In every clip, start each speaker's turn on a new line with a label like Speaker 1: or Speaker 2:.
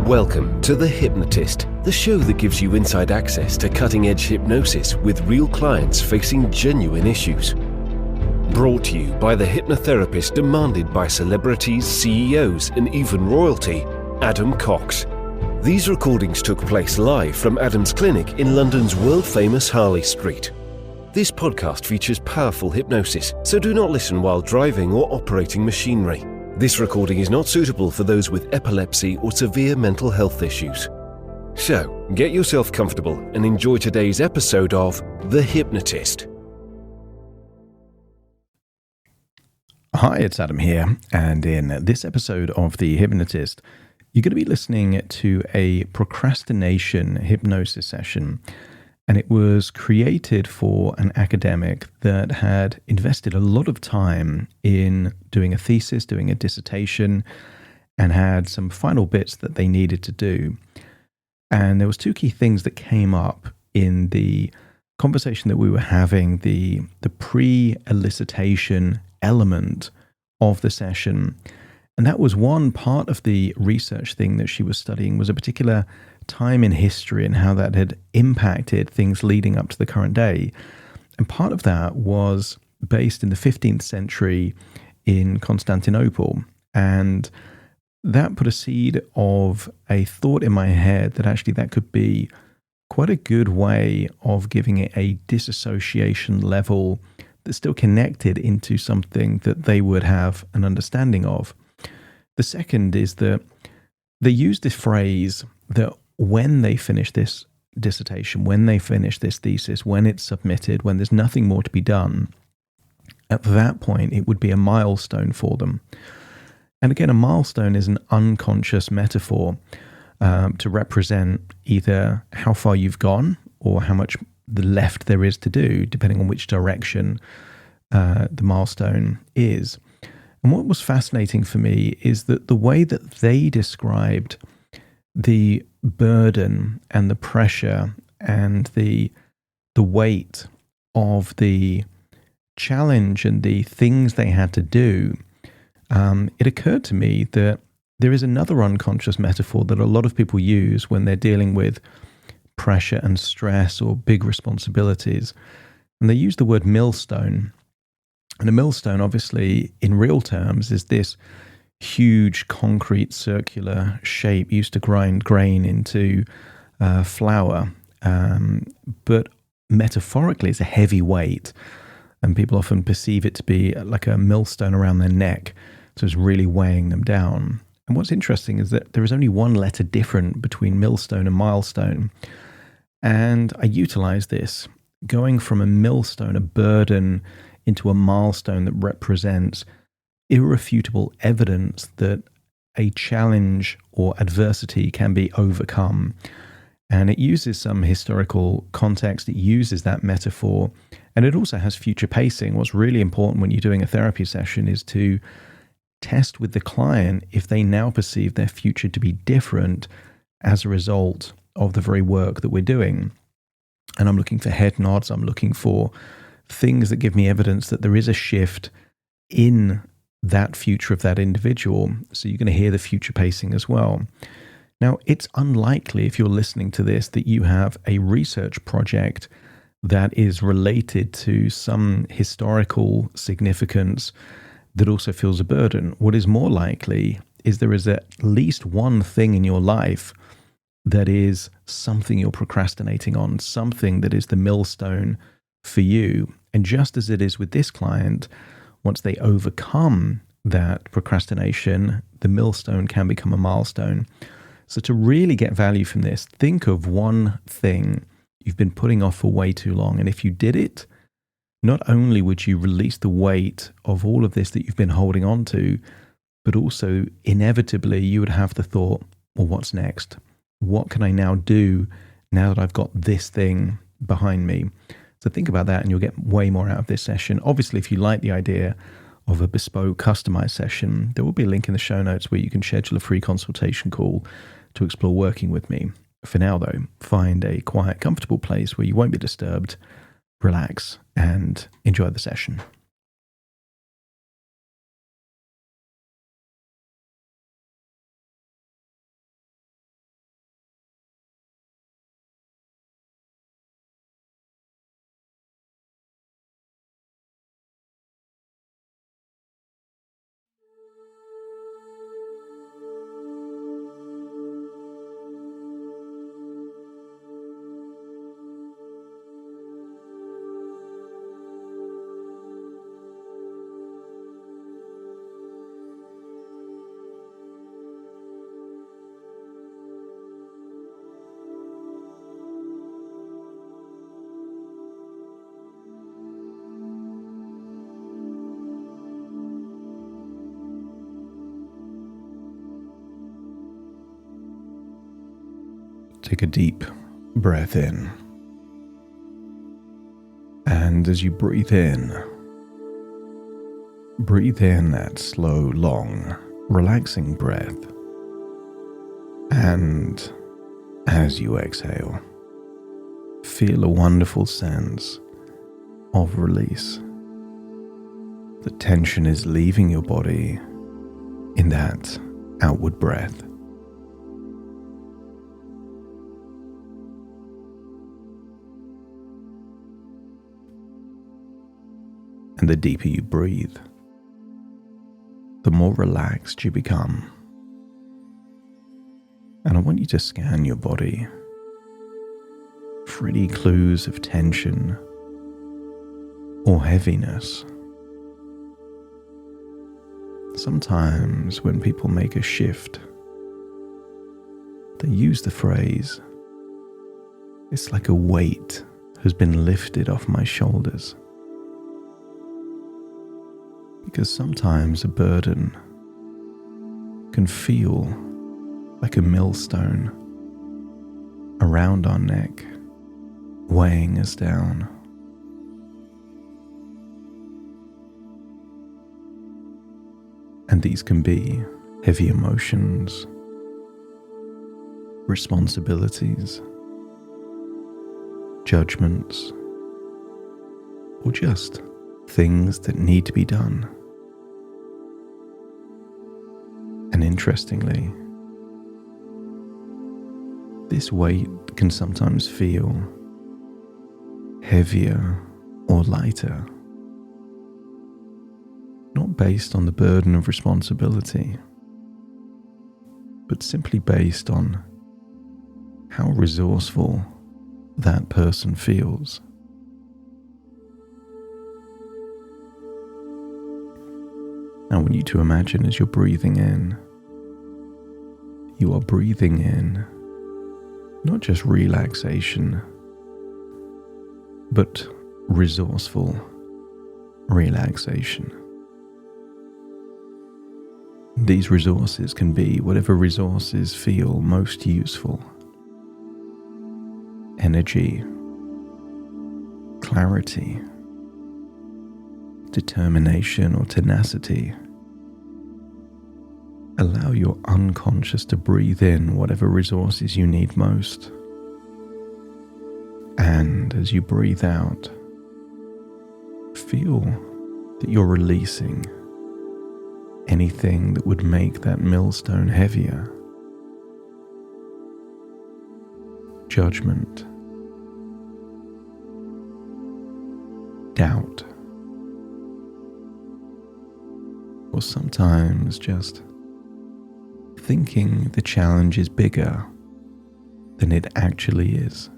Speaker 1: Welcome to The Hypnotist, the show that gives you inside access to cutting-edge hypnosis with real clients facing genuine issues. Brought to you by the hypnotherapist demanded by celebrities, CEOs, and even royalty, Adam Cox. These recordings took place live from Adam's clinic in London's world-famous Harley Street. This podcast features powerful hypnosis, so do not listen while driving or operating machinery. This recording is not suitable for those with epilepsy or severe mental health issues. So, get yourself comfortable and enjoy today's episode of The Hypnotist.
Speaker 2: Hi, it's Adam here, and in this episode of The Hypnotist, you're going to be listening to a procrastination hypnosis session, and it was created for an academic that had invested a lot of time in doing a thesis, doing a dissertation, and had some final bits that they needed to do. And there was two key things that came up in the conversation that we were having, the pre-elicitation element of the session. And that was one part of the research thing that she was studying, was a particular time in history and how that had impacted things leading up to the current day. And part of that was based in the 15th century in Constantinople. And that put a seed of a thought in my head that actually that could be quite a good way of giving it a disassociation level that's still connected into something that they would have an understanding of. The second is that they use this phrase that when they finish this dissertation, when they finish this thesis, when it's submitted, when there's nothing more to be done, at that point it would be a milestone for them. And again, a milestone is an unconscious metaphor to represent either how far you've gone or how much the left there is to do, depending on which direction the milestone is. And what was fascinating for me is that the way that they described the burden and the pressure and the weight of the challenge and the things they had to do, it occurred to me that there is another unconscious metaphor that a lot of people use when they're dealing with pressure and stress or big responsibilities. And they use the word millstone. And a millstone, obviously, in real terms, is this huge concrete circular shape used to grind grain into flour. But metaphorically, it's a heavy weight. And people often perceive it to be like a millstone around their neck. So it's really weighing them down. And what's interesting is that there is only one letter different between millstone and milestone. And I utilize this, going from a millstone, a burden, into a milestone that represents irrefutable evidence that a challenge or adversity can be overcome. And it uses some historical context, it uses that metaphor, and it also has future pacing. What's really important when you're doing a therapy session is to test with the client if they now perceive their future to be different as a result of the very work that we're doing. And I'm looking for head nods, I'm looking for things that give me evidence that there is a shift in that future of that individual. So you're going to hear the future pacing as well. Now, it's unlikely if you're listening to this that you have a research project that is related to some historical significance that also feels a burden. What is more likely is there is at least one thing in your life that is something you're procrastinating on, something that is the millstone for you. And just as it is with this client, once they overcome that procrastination, the millstone can become a milestone. So to really get value from this, think of one thing you've been putting off for way too long. And if you did it, not only would you release the weight of all of this that you've been holding on to, but also inevitably you would have the thought, well, what's next? What can I now do now that I've got this thing behind me? So think about that and you'll get way more out of this session. Obviously, if you like the idea of a bespoke, customized session, there will be a link in the show notes where you can schedule a free consultation call to explore working with me. For now, though, find a quiet, comfortable place where you won't be disturbed, relax, and enjoy the session. Take a deep breath in. And as you breathe in that slow, long, relaxing breath. And as you exhale, feel a wonderful sense of release. The tension is leaving your body in that outward breath. And the deeper you breathe, the more relaxed you become. And I want you to scan your body for any clues of tension or heaviness. Sometimes when people make a shift, they use the phrase, "It's like a weight has been lifted off my shoulders." Because sometimes a burden can feel like a millstone around our neck, weighing us down. And these can be heavy emotions, responsibilities, judgments, or just things that need to be done. And interestingly, this weight can sometimes feel heavier or lighter, not based on the burden of responsibility, but simply based on how resourceful that person feels. I want you to imagine as you're breathing in, you are breathing in not just relaxation, but resourceful relaxation. These resources can be whatever resources feel most useful. Energy, clarity, determination or tenacity. Allow your unconscious to breathe in whatever resources you need most. And as you breathe out, feel that you're releasing anything that would make that millstone heavier. Judgment, doubt, or sometimes just thinking the challenge is bigger than it actually is.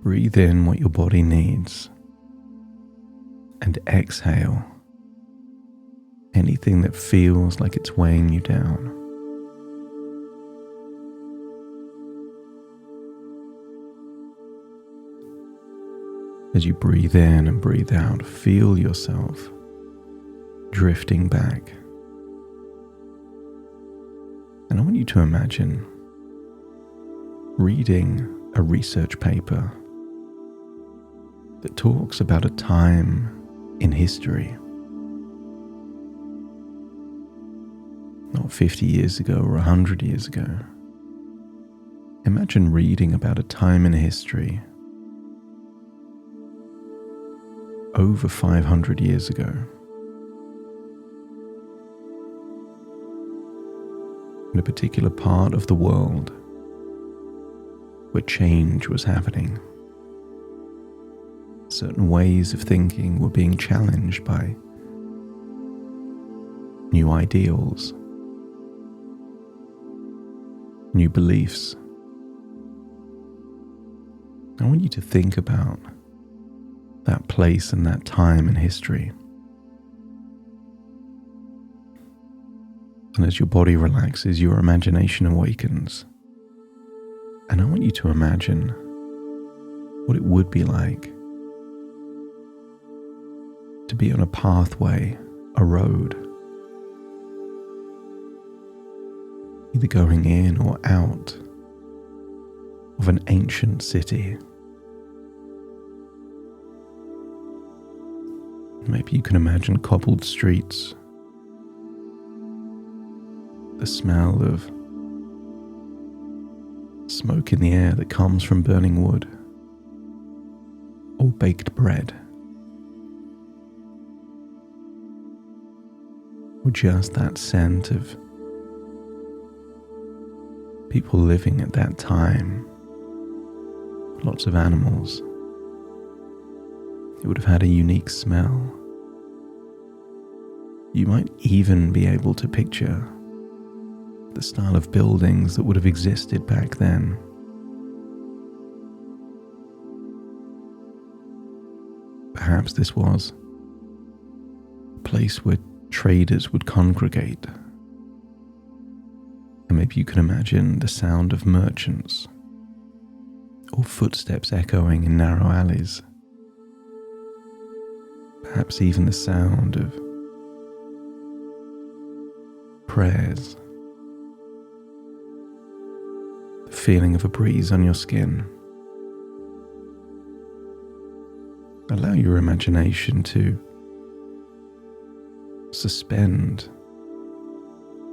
Speaker 2: Breathe in what your body needs and exhale anything that feels like it's weighing you down. As you breathe in and breathe out, feel yourself drifting back. And I want you to imagine reading a research paper that talks about a time in history, not 50 years ago or 100 years ago. Imagine reading about a time in history over 500 years ago. In a particular part of the world where change was happening. Certain ways of thinking were being challenged by new ideals, new beliefs. I want you to think about that place and that time in history. And as your body relaxes, your imagination awakens. And I want you to imagine what it would be like to be on a pathway, a road, either going in or out of an ancient city. Maybe you can imagine cobbled streets, the smell of smoke in the air that comes from burning wood or baked bread, or just that scent of people living at that time, lots of animals. It would have had a unique smell. You might even be able to picture the style of buildings that would have existed back then. Perhaps this was a place where traders would congregate. And maybe you can imagine the sound of merchants or footsteps echoing in narrow alleys. Perhaps even the sound of prayers, the feeling of a breeze on your skin. Allow your imagination to suspend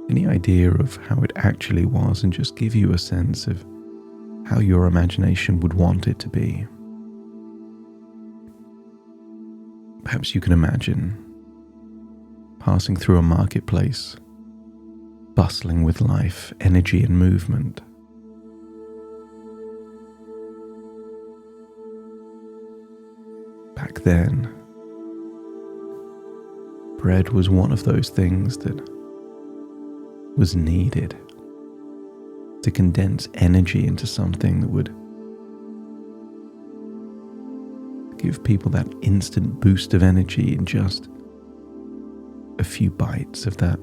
Speaker 2: any idea of how it actually was and just give you a sense of how your imagination would want it to be. Perhaps you can imagine passing through a marketplace, bustling with life, energy and movement. Back then, bread was one of those things that was needed to condense energy into something that would give people that instant boost of energy in just a few bites of that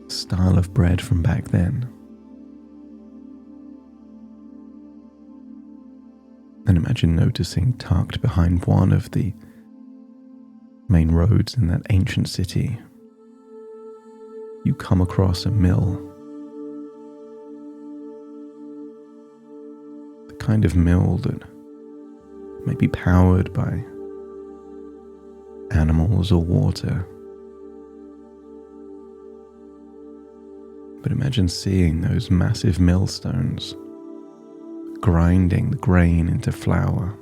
Speaker 2: style of bread from back then. And imagine noticing, tucked behind one of the main roads in that ancient city, you come across a mill. The kind of mill that may be powered by animals or water. But imagine seeing those massive millstones grinding the grain into flour.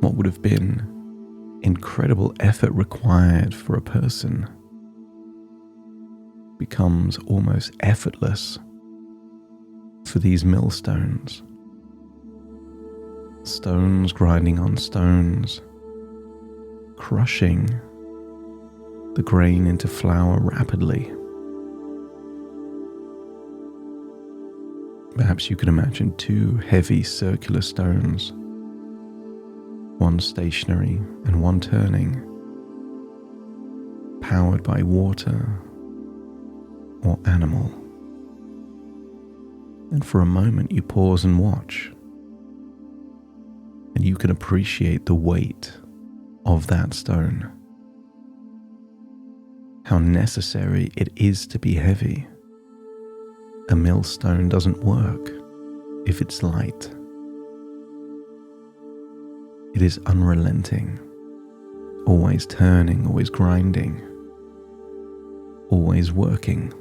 Speaker 2: What would have been incredible effort required for a person becomes almost effortless for these millstones. Stones grinding on stones, crushing the grain into flour rapidly. Perhaps you can imagine two heavy circular stones, one stationary and one turning, powered by water or animal. And for a moment you pause and watch, and you can appreciate the weight of that stone. How necessary it is to be heavy. A millstone doesn't work if it's light. It is unrelenting, always turning, always grinding, always working.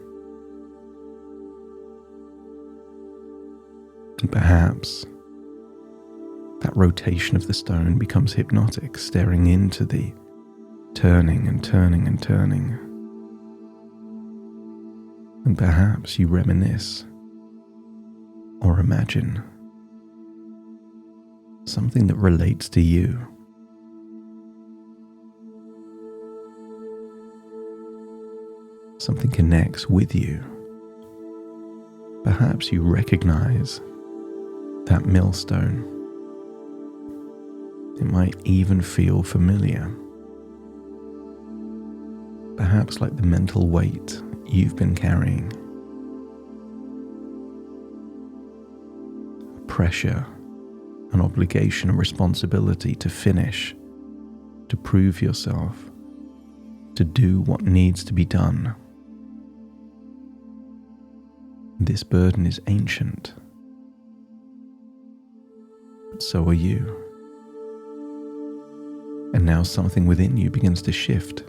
Speaker 2: And perhaps that rotation of the stone becomes hypnotic, staring into the turning and turning and turning. And perhaps you reminisce or imagine something that relates to you. Something connects with you. Perhaps you recognize that millstone. It might even feel familiar. Perhaps like the mental weight you've been carrying. Pressure, an obligation, a responsibility to finish, to prove yourself, to do what needs to be done. This burden is ancient, but so are you. And now something within you begins to shift.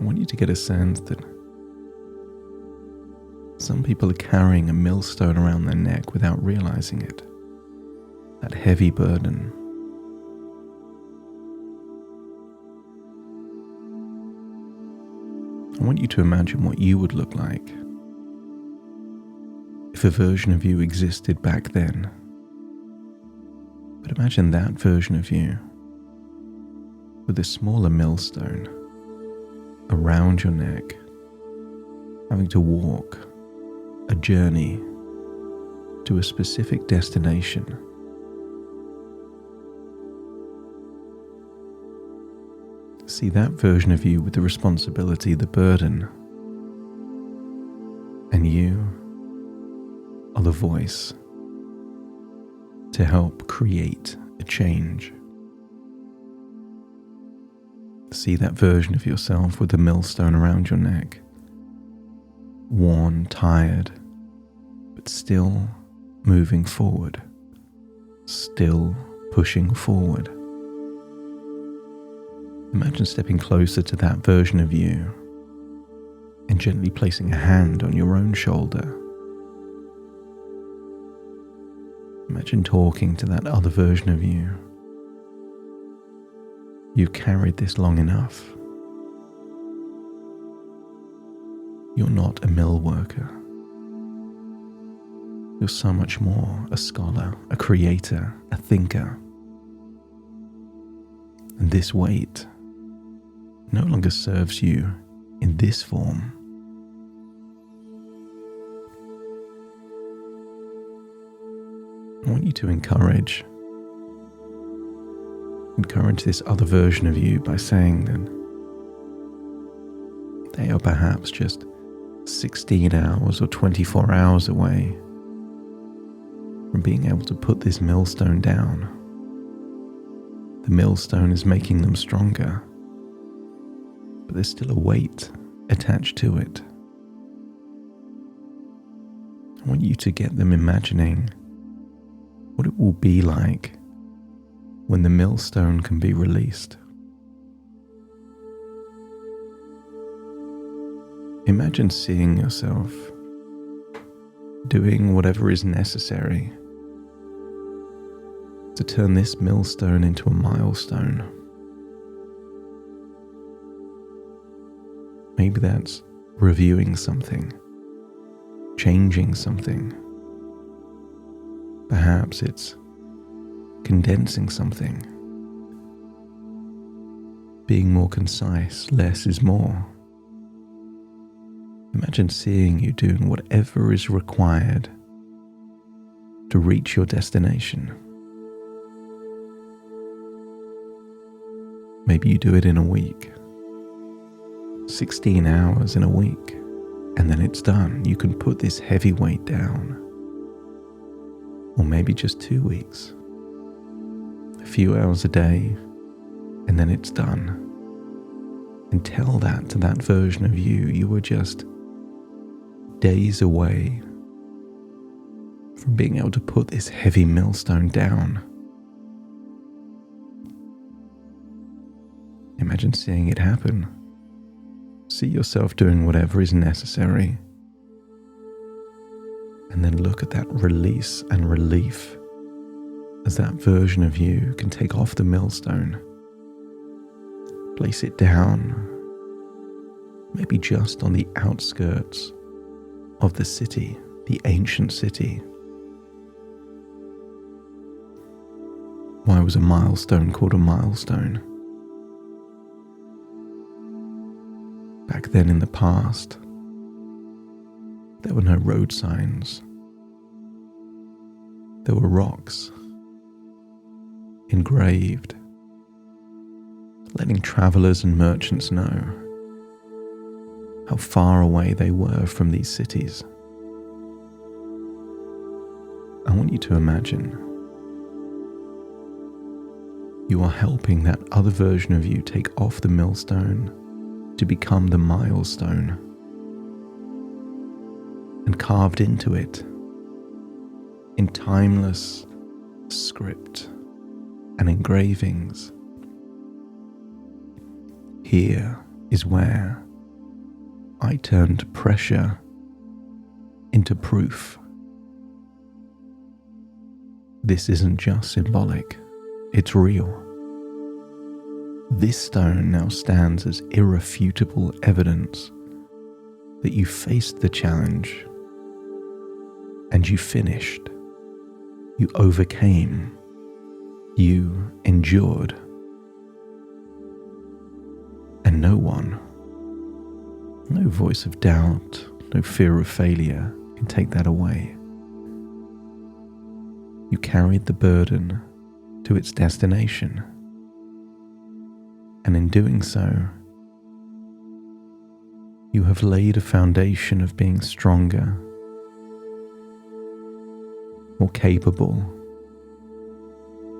Speaker 2: I want you to get a sense that some people are carrying a millstone around their neck without realizing it. That heavy burden. I want you to imagine what you would look like if a version of you existed back then. But imagine that version of you with a smaller millstone around your neck, having to walk a journey to a specific destination. See that version of you with the responsibility, the burden, and you are the voice to help create a change. See that version of yourself with the millstone around your neck, worn, tired, but still moving forward, still pushing forward. Imagine stepping closer to that version of you and gently placing a hand on your own shoulder. Imagine talking to that other version of you. You carried this long enough. You're not a mill worker. You're so much more: a scholar, a creator, a thinker. And this weight no longer serves you in this form. I want you to encourage this other version of you by saying that they are perhaps just 16 hours or 24 hours away from being able to put this millstone down. The millstone is making them stronger, but there's still a weight attached to it. I want you to get them imagining what it will be like when the millstone can be released. Imagine seeing yourself doing whatever is necessary to turn this millstone into a milestone. Maybe that's reviewing something, changing something. Perhaps it's condensing something, being more concise, less is more. Imagine seeing you doing whatever is required to reach your destination. Maybe you do it in a week, 16 hours in a week, and then it's done. You can put this heavy weight down. Or maybe just 2 weeks, a few hours a day, and then it's done. And tell that to that version of you. You were just days away from being able to put this heavy millstone down. Imagine seeing it happen. See yourself doing whatever is necessary. And then look at that release and relief as that version of you can take off the millstone, place it down, maybe just on the outskirts of the city, the ancient city. Why was a milestone called a milestone? Back then in the past, there were no road signs. There were rocks engraved, letting travelers and merchants know how far away they were from these cities. I want you to imagine you are helping that other version of you take off the millstone to become the milestone, and carved into it in timeless script and engravings. Here is where I turned pressure into proof. This isn't just symbolic, it's real. This stone now stands as irrefutable evidence that you faced the challenge and you finished. You overcame. You endured. And no one, no voice of doubt, no fear of failure can take that away. You carried the burden to its destination. And in doing so, you have laid a foundation of being stronger, more capable.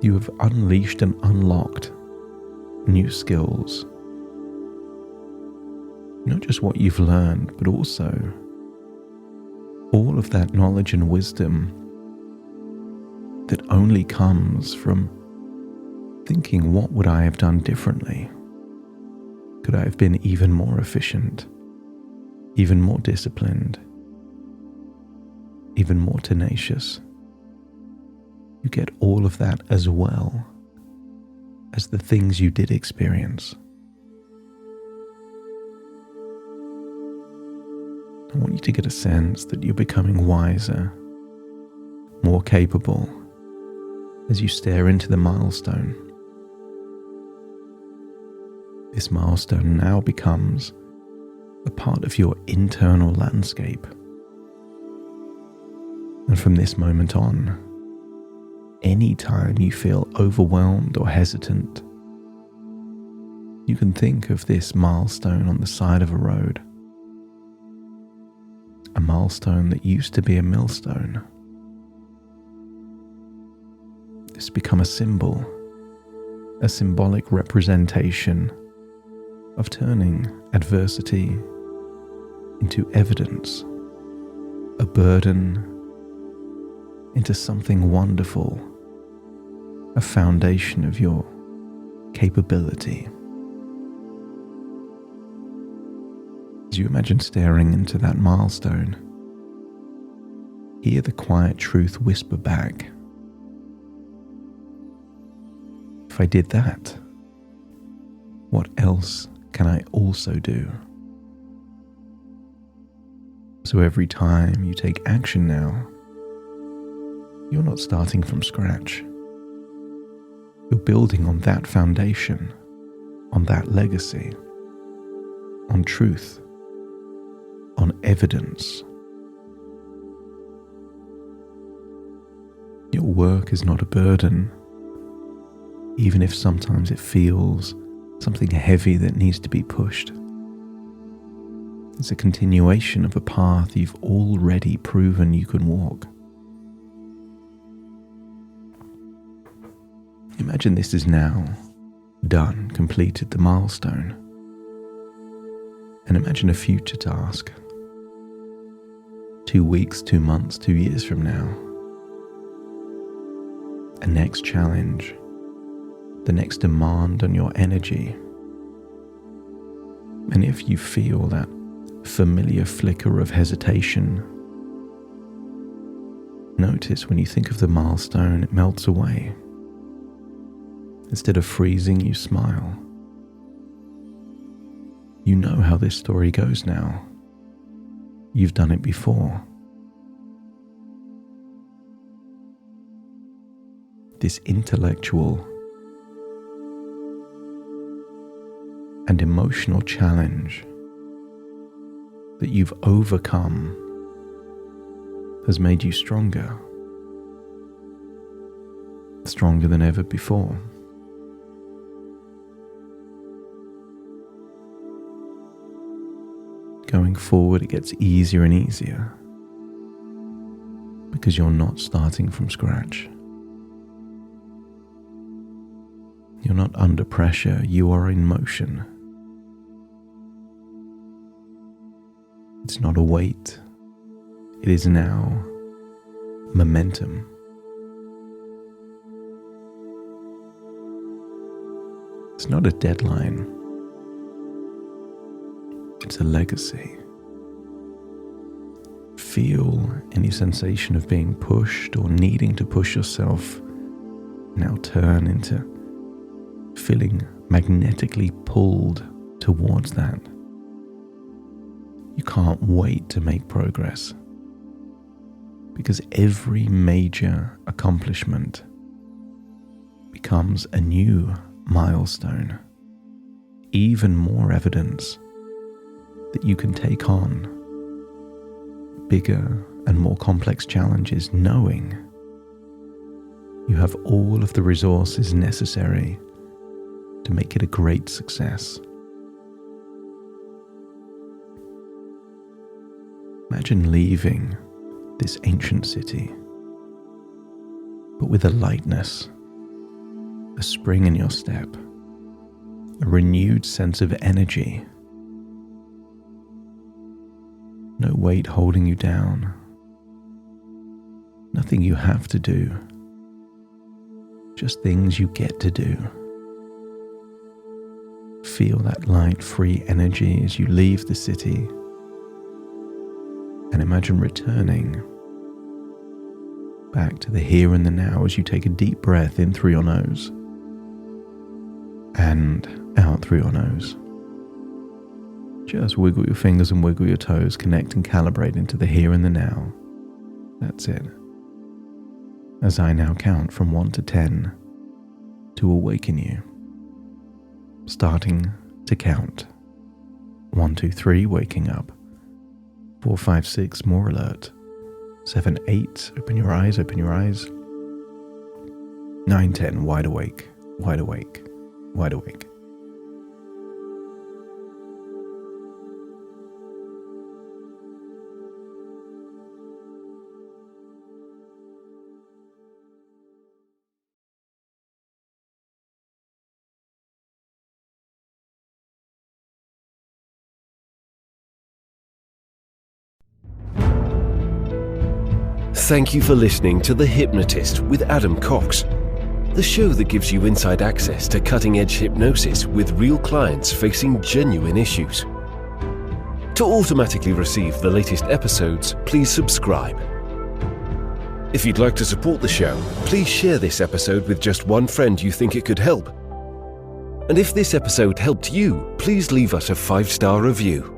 Speaker 2: You have unleashed and unlocked new skills. Not just what you've learned, but also all of that knowledge and wisdom that only comes from thinking, what would I have done differently? Could I have been even more efficient, even more disciplined, even more tenacious? You get all of that as well as the things you did experience. I want you to get a sense that you're becoming wiser, more capable as you stare into the milestone. This milestone now becomes a part of your internal landscape. And from this moment on, anytime you feel overwhelmed or hesitant, you can think of this milestone on the side of a road. A milestone that used to be a millstone. It's become a symbol, a symbolic representation of turning adversity into evidence, a burden into something wonderful, a foundation of your capability. As you imagine staring into that milestone, hear the quiet truth whisper back. If I did that, what else can I also do? So every time you take action now, you're not starting from scratch. You're building on that foundation, on that legacy, on truth, on evidence. Your work is not a burden, even if sometimes it feels something heavy that needs to be pushed. It's a continuation of a path you've already proven you can walk. Imagine this is now done, completed the milestone. And imagine a future task. 2 weeks, 2 months, 2 years from now. A next challenge. The next demand on your energy. And if you feel that familiar flicker of hesitation, notice when you think of the milestone, it melts away. Instead of freezing, you smile. You know how this story goes now. You've done it before. This intellectual and emotional challenge that you've overcome has made you stronger. Stronger than ever before. Going forward, it gets easier and easier because you're not starting from scratch. You're not under pressure, you are in motion. It's not a weight. It is now momentum. It's not a deadline. It's a legacy. Feel any sensation of being pushed or needing to push yourself now turn into feeling magnetically pulled towards that. You can't wait to make progress, because every major accomplishment becomes a new milestone, even more evidence that you can take on bigger and more complex challenges, knowing you have all of the resources necessary to make it a great success. Imagine leaving this ancient city, but with a lightness, a spring in your step, a renewed sense of energy. No weight holding you down, nothing you have to do, just things you get to do. Feel that light, free energy as you leave the city, and imagine returning back to the here and the now as you take a deep breath in through your nose and out through your nose. Just wiggle your fingers and wiggle your toes, connect and calibrate into the here and the now. That's it. As I now count from 1 to 10 to awaken you. Starting to count. 1, 2, 3, waking up. 4, 5, 6, more alert. 7, 8, open your eyes, open your eyes. 9, 10, wide awake, wide awake, wide awake.
Speaker 1: Thank you for listening to The Hypnotist with Adam Cox, the show that gives you inside access to cutting-edge hypnosis with real clients facing genuine issues. To automatically receive the latest episodes, please subscribe. If you'd like to support the show, please share this episode with just one friend you think it could help. And if this episode helped you, please leave us a 5-star review.